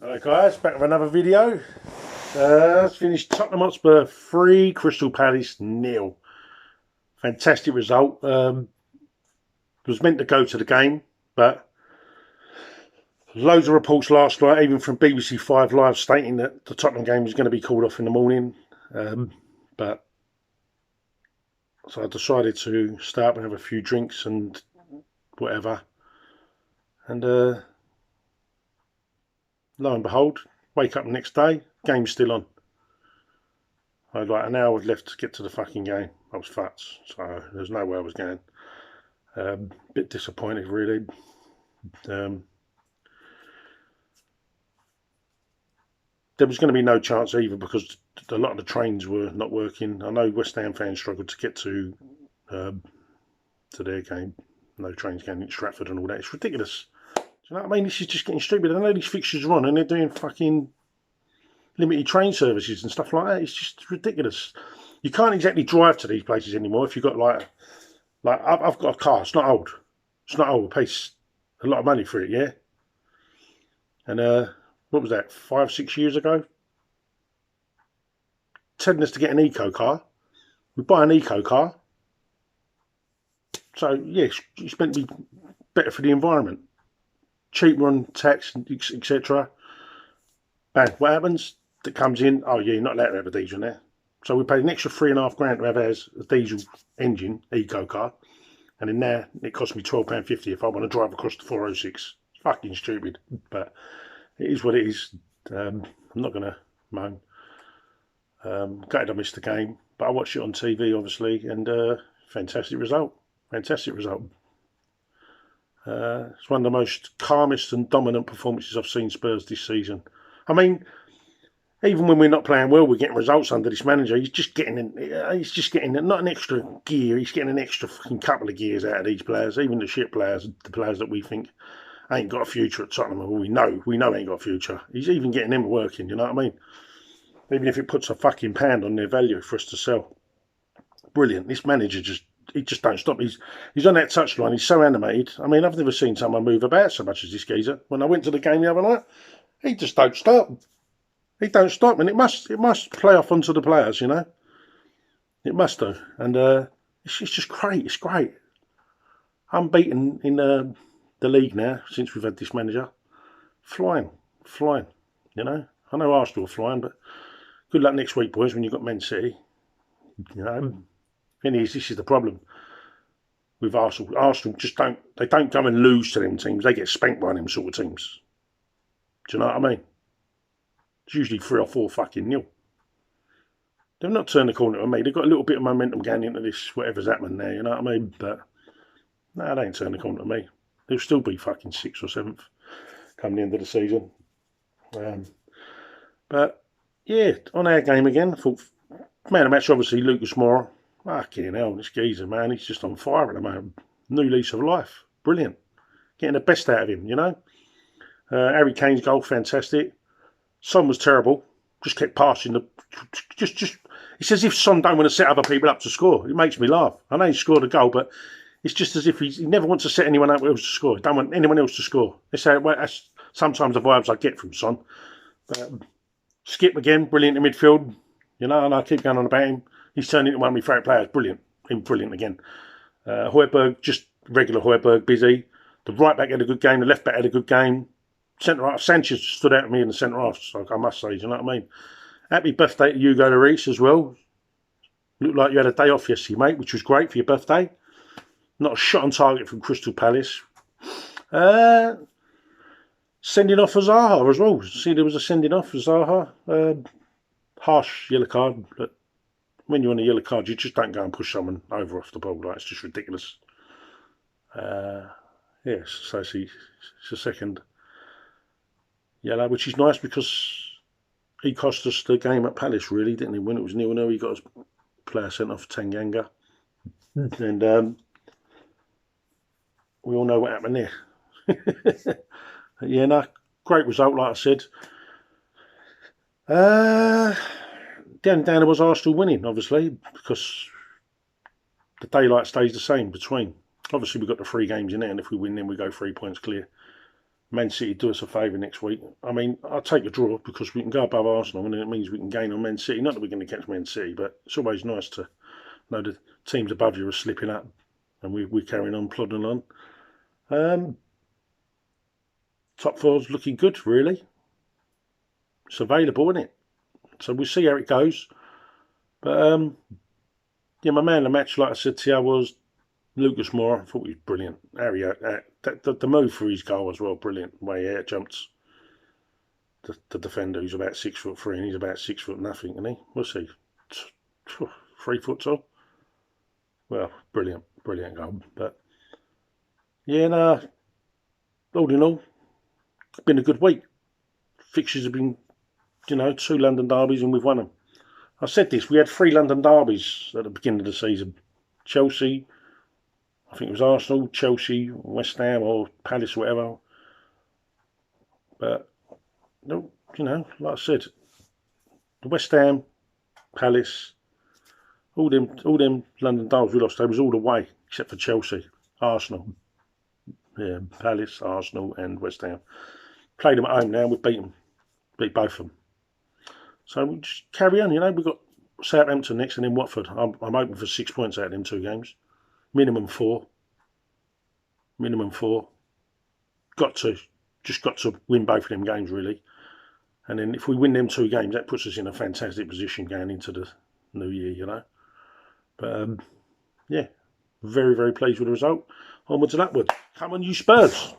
Alright guys, back with another video. Let's finish Tottenham Hotspur 3, Crystal Palace 0. Fantastic result. Was meant to go to the game, but loads of reports last night, even from BBC 5 Live, stating that the Tottenham game was going to be called off in the morning. But so I decided to stay up and have a few drinks and whatever. And lo and behold, wake up the next day, game's still on. I had like an hour left to get to the fucking game. I was fucked, so there's no way I was going. Bit disappointed, really. There was going to be no chance either because a lot of the trains were not working. I know West Ham fans struggled to get to their game. No trains going into Stratford and all that. It's ridiculous. Do you know what I mean? This is just getting stupid. I know these fixtures are on and they're doing fucking limited train services and stuff like that. It's just ridiculous. You can't exactly drive to these places anymore if you've got like I've got a car. It's not old. It's not old. I pay a lot of money for it, yeah. And what was that? 5-6 years ago, telling us to get an eco car. We buy an eco car. So yes, it's meant to be better for the environment, cheaper on tax, etc. Bang. What happens? That comes in. Oh yeah, you're not allowed to have a diesel in there. So we paid an extra £3.5 to have as a diesel engine eco car, and in there it cost me £12.50 if I want to drive across the 406. It's fucking stupid, but it is what it is. I'm not going to moan. Gutted I missed the game, but I watched it on TV obviously, and fantastic result. Fantastic result. It's one of the most calmest and dominant performances I've seen Spurs this season. I mean, even when we're not playing well, we're getting results under this manager. He's just getting not an extra gear. He's getting an extra fucking couple of gears out of these players, even the shit players, the players that we think ain't got a future at Tottenham. Well, we know ain't got a future. He's even getting them working. You know what I mean? Even if it puts a fucking pound on their value for us to sell. Brilliant. This manager just don't stop. He's on that touchline. He's so animated. I mean, I've never seen someone move about so much as this geezer. When I went to the game the other night, he just don't stop. He don't stop, and it must play off onto the players, you know. It must do, and it's just great. It's great. Unbeaten in the league now since we've had this manager. Flying. You know. I know Arsenal are flying, but good luck next week, boys. When you've got Man City, you know. This is the problem with Arsenal. Arsenal just don't go and lose to them teams. They get spanked by them sort of teams. Do you know what I mean? It's usually 3 or 4 fucking nil. They've not turned the corner on me. They've got a little bit of momentum going into this, whatever's happening there, you know what I mean? But no, they ain't turned the corner on me. They'll still be fucking 6th or 7th come the end of the season. But yeah, on our game again, I thought, man of the match, obviously, Lucas Moura. Fucking hell, this geezer, man, he's just on fire at the moment. New lease of life. Brilliant. Getting the best out of him, you know? Harry Kane's goal, fantastic. Son was terrible. Just kept passing the. It's as if Son don't want to set other people up to score. It makes me laugh. I know he scored a goal, but it's just as if he never wants to set anyone up else to score. He don't want anyone else to score. That's sometimes the vibes I get from Son. Skip again, brilliant in midfield. You know, and I keep going on about him. He's turned into one of my favourite players. Brilliant. Brilliant again. Højbjerg, just regular Højbjerg, busy. The right back had a good game. The left back had a good game. Centre half, Sanchez stood out to me in the centre half, so I must say, do you know what I mean? Happy birthday to Hugo Lloris as well. Looked like you had a day off yesterday, mate, which was great for your birthday. Not a shot on target from Crystal Palace. Sending off for Zaha as well. See, there was a sending off for Zaha. Harsh yellow card, but when you're on a yellow card, you just don't go and push someone over off the ball. Like, it's just ridiculous. Yes, so it's a second yellow, which is nice because he cost us the game at Palace, really, didn't he? When it was 0-0, he got his player sent off Tanganga. And we all know what happened there. Yeah, no, great result, like I said. Down was Arsenal winning, obviously, because the daylight stays the same between. Obviously, we've got the 3 games in there, and if we win, then we go 3 points clear. Man City do us a favour next week. I mean, I'll take a draw because we can go above Arsenal and it means we can gain on Man City. Not that we're going to catch Man City, but it's always nice to know the teams above you are slipping up and we're carrying on, plodding on. Top four's looking good, really. It's available, isn't it? So we'll see how it goes. But yeah, my man of the match, like I said to you, was Lucas Moura. I thought he was brilliant. Harry, the move for his goal as well, brilliant. The way he out jumped the defender, who's about 6'3", and he's about 6'0", isn't he? What's he? 3 foot tall. Well, brilliant goal. But yeah, no. All in all, it's been a good week. Fixtures have been, 2 London derbies, and we've won them. I said this. We had 3 London derbies at the beginning of the season. Chelsea, I think it was Arsenal, Chelsea, West Ham or Palace or whatever. But, like I said, the West Ham, Palace, all them London derbies we lost, they was all away, except for Chelsea, Arsenal. Yeah, Palace, Arsenal and West Ham. Played them at home now, we've beat them. Beat both of them. So we just carry on, We've got Southampton next and then Watford. I'm hoping for 6 points out of them 2 games. Minimum 4. Just got to win both of them games, really. And then if we win them 2 games, that puts us in a fantastic position going into the new year, But, yeah, very, very pleased with the result. Onwards and upwards. Come on, you Spurs.